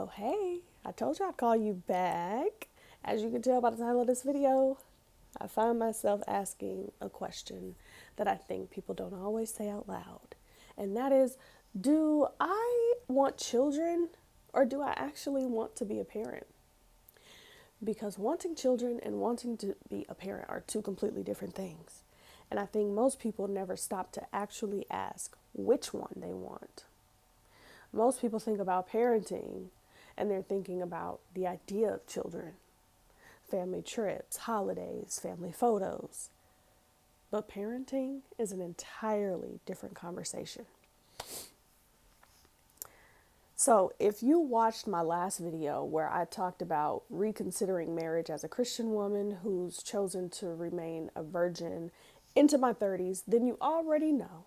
Oh, hey, I told you I'd call you back. As you can tell by the title of this video, I find myself asking a question that I think people don't always say out loud. And that is, do I want children or do I actually want to be a parent? Because wanting children and wanting to be a parent are two completely different things. And I think most people never stop to actually ask which one they want. Most people think about parenting and they're thinking about the idea of children, family trips, holidays, family photos. But parenting is an entirely different conversation. So, if you watched my last video where I talked about reconsidering marriage as a Christian woman who's chosen to remain a virgin into my 30s, then you already know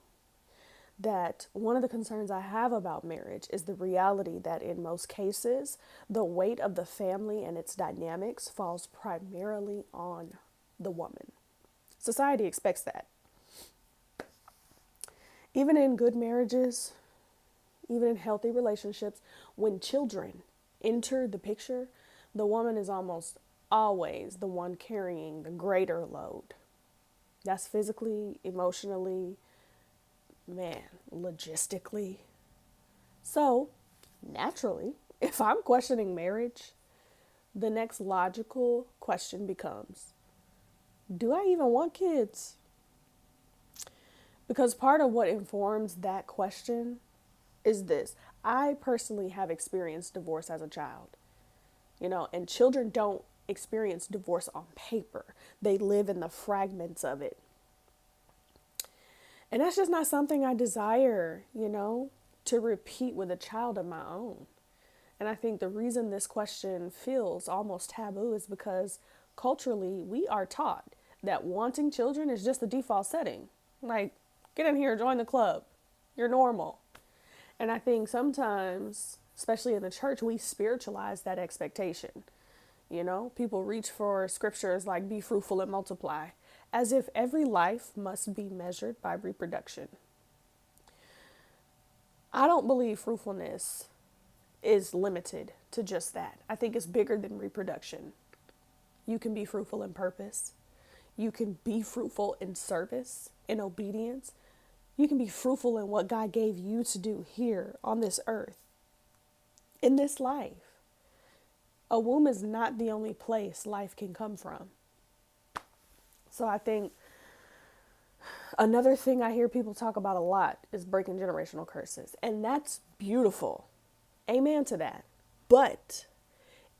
that one of the concerns I have about marriage is the reality that in most cases, the weight of the family and its dynamics falls primarily on the woman. Society expects that. Even in good marriages, even in healthy relationships, when children enter the picture, the woman is almost always the one carrying the greater load. That's physically, emotionally, logistically. So, naturally, if I'm questioning marriage, the next logical question becomes, do I even want kids? Because part of what informs that question is this. I personally have experienced divorce as a child, and children don't experience divorce on paper. They live in the fragments of it. And that's just not something I desire, to repeat with a child of my own. And I think the reason this question feels almost taboo is because culturally we are taught that wanting children is just the default setting. Like, get in here, join the club. You're normal. And I think sometimes, especially in the church, we spiritualize that expectation. People reach for scriptures like be fruitful and multiply, as if every life must be measured by reproduction. I don't believe fruitfulness is limited to just that. I think it's bigger than reproduction. You can be fruitful in purpose. You can be fruitful in service, in obedience. You can be fruitful in what God gave you to do here on this earth, in this life. A womb is not the only place life can come from. So I think another thing I hear people talk about a lot is breaking generational curses. And that's beautiful. Amen to that. But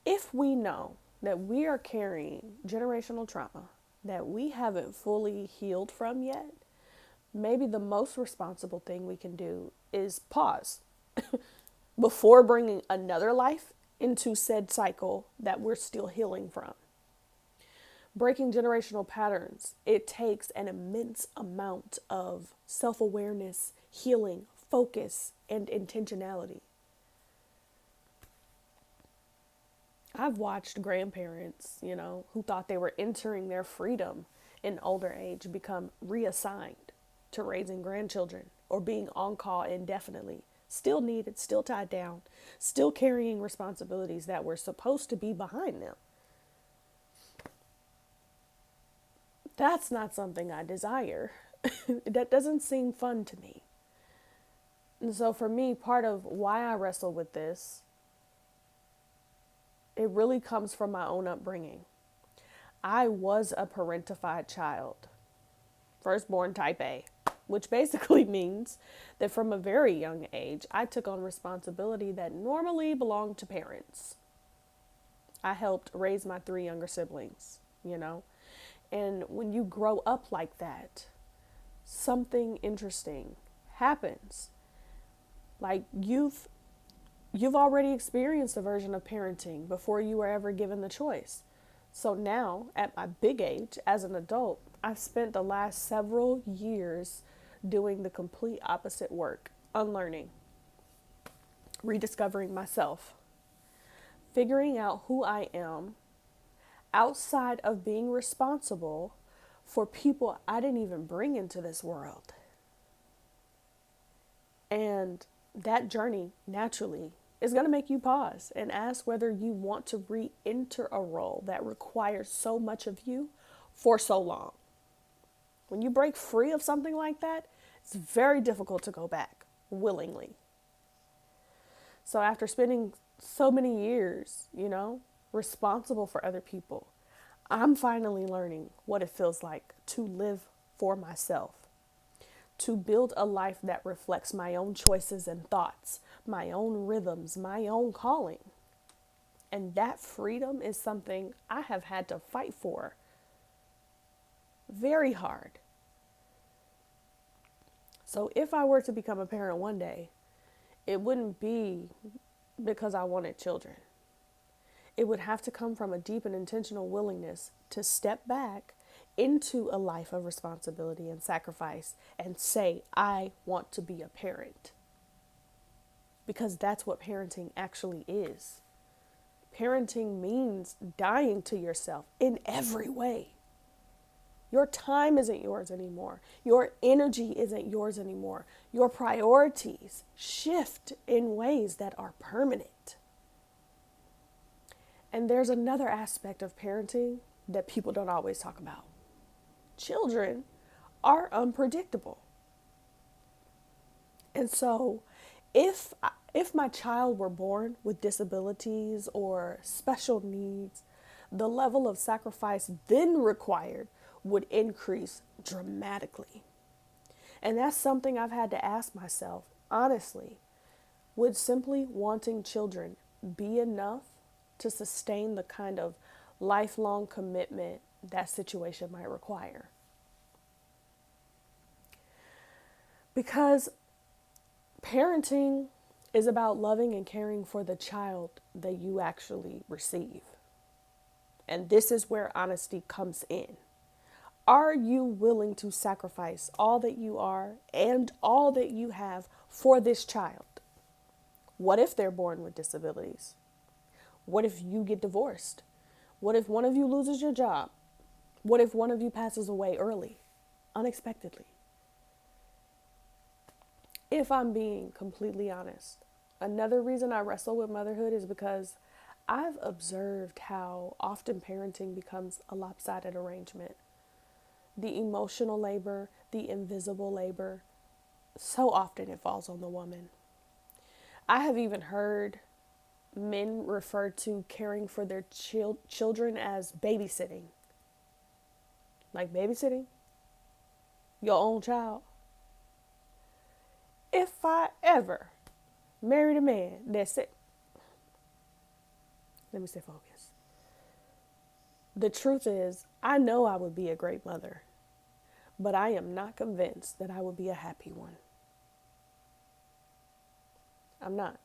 if we know that we are carrying generational trauma that we haven't fully healed from yet, maybe the most responsible thing we can do is pause before bringing another life into said cycle that we're still healing from. Breaking generational patterns, it takes an immense amount of self-awareness, healing, focus, and intentionality. I've watched grandparents, who thought they were entering their freedom in older age become reassigned to raising grandchildren or being on call indefinitely, still needed, still tied down, still carrying responsibilities that were supposed to be behind them. That's not something I desire. That doesn't seem fun to me. And so for me, part of why I wrestle with this, it really comes from my own upbringing. I was a parentified child, firstborn type A, which basically means that from a very young age, I took on responsibility that normally belonged to parents. I helped raise my three younger siblings. And when you grow up like that, something interesting happens. Like you've already experienced a version of parenting before you were ever given the choice. So now, at my big age, as an adult, I've spent the last several years doing the complete opposite work, unlearning, rediscovering myself, figuring out who I am outside of being responsible for people I didn't even bring into this world. And that journey naturally It's going to make you pause and ask whether you want to re enter a role that requires so much of you for so long. When you break free of something like that, it's very difficult to go back willingly. So after spending so many years, responsible for other people, I'm finally learning what it feels like to live for myself, to build a life that reflects my own choices and thoughts, my own rhythms, my own calling. And that freedom is something I have had to fight for very hard. So if I were to become a parent one day, it wouldn't be because I wanted children. It would have to come from a deep and intentional willingness to step back into a life of responsibility and sacrifice and say, I want to be a parent. Because that's what parenting actually is. Parenting means dying to yourself in every way. Your time isn't yours anymore. Your energy isn't yours anymore. Your priorities shift in ways that are permanent. And there's another aspect of parenting that people don't always talk about. Children are unpredictable. And so if my child were born with disabilities or special needs, the level of sacrifice then required would increase dramatically. And that's something I've had to ask myself, honestly. Would simply wanting children be enough to sustain the kind of lifelong commitment that situation might require? Because parenting is about loving and caring for the child that you actually receive. And this is where honesty comes in. Are you willing to sacrifice all that you are and all that you have for this child? What if they're born with disabilities? What if you get divorced? What if one of you loses your job? What if one of you passes away early, unexpectedly? If I'm being completely honest, another reason I wrestle with motherhood is because I've observed how often parenting becomes a lopsided arrangement. The emotional labor, the invisible labor, so often it falls on the woman. I have even heard men refer to caring for their children as babysitting. Like babysitting your own child. If I ever married a man that said, let me stay focused. The truth is, I know I would be a great mother, but I am not convinced that I would be a happy one. I'm not.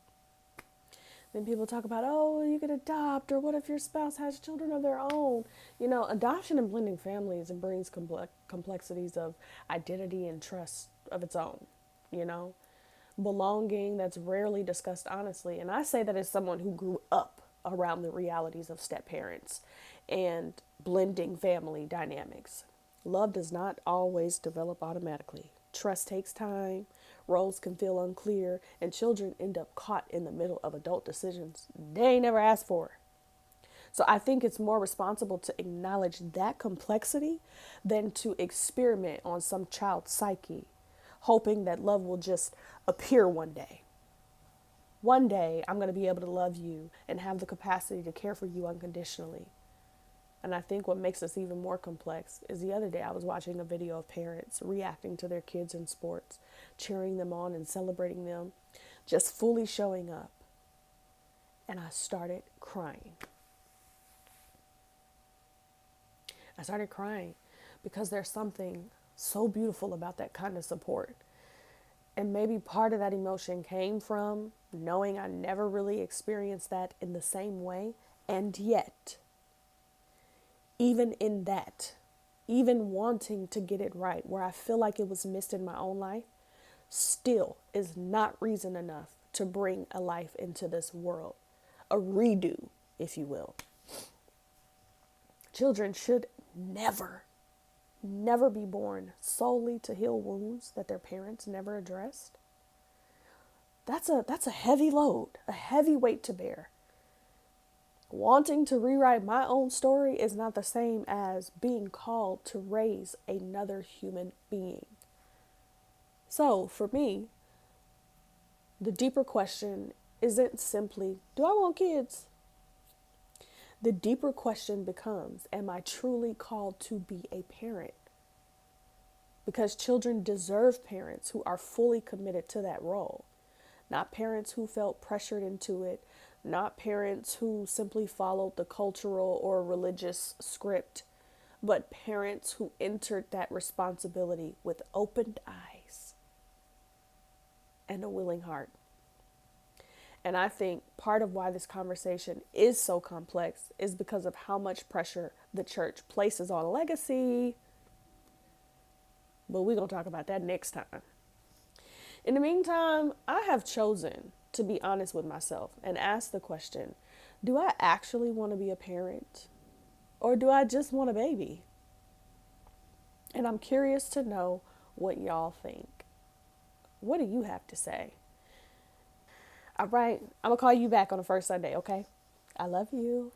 Then people talk about, oh, you could adopt, or what if your spouse has children of their own? Adoption and blending families, it brings complexities of identity and trust of its own, belonging that's rarely discussed honestly. And I say that as someone who grew up around the realities of step parents and blending family dynamics. Love does not always develop automatically. Trust takes time, roles can feel unclear, and children end up caught in the middle of adult decisions they ain't never asked for. So I think it's more responsible to acknowledge that complexity than to experiment on some child's psyche, hoping that love will just appear one day. One day, I'm going to be able to love you and have the capacity to care for you unconditionally. And I think what makes this even more complex is the other day I was watching a video of parents reacting to their kids in sports, cheering them on and celebrating them, just fully showing up. And I started crying. I started crying because there's something so beautiful about that kind of support. And maybe part of that emotion came from knowing I never really experienced that in the same way. And yet, even in that, even wanting to get it right, where I feel like it was missed in my own life, still is not reason enough to bring a life into this world. A redo, if you will. Children should never be born solely to heal wounds that their parents never addressed. That's a heavy load, a heavy weight to bear. Wanting to rewrite my own story is not the same as being called to raise another human being. So, for me, the deeper question isn't simply, do I want kids? The deeper question becomes, am I truly called to be a parent? Because children deserve parents who are fully committed to that role, not parents who felt pressured into it, not parents who simply followed the cultural or religious script, but parents who entered that responsibility with opened eyes and a willing heart. And I think part of why this conversation is so complex is because of how much pressure the church places on legacy. But we're going to talk about that next time. In the meantime, I have chosen to be honest with myself and ask the question, do I actually want to be a parent? Or do I just want a baby? And I'm curious to know what y'all think. What do you have to say? All right, I'm going to call you back on the first Sunday, okay? I love you.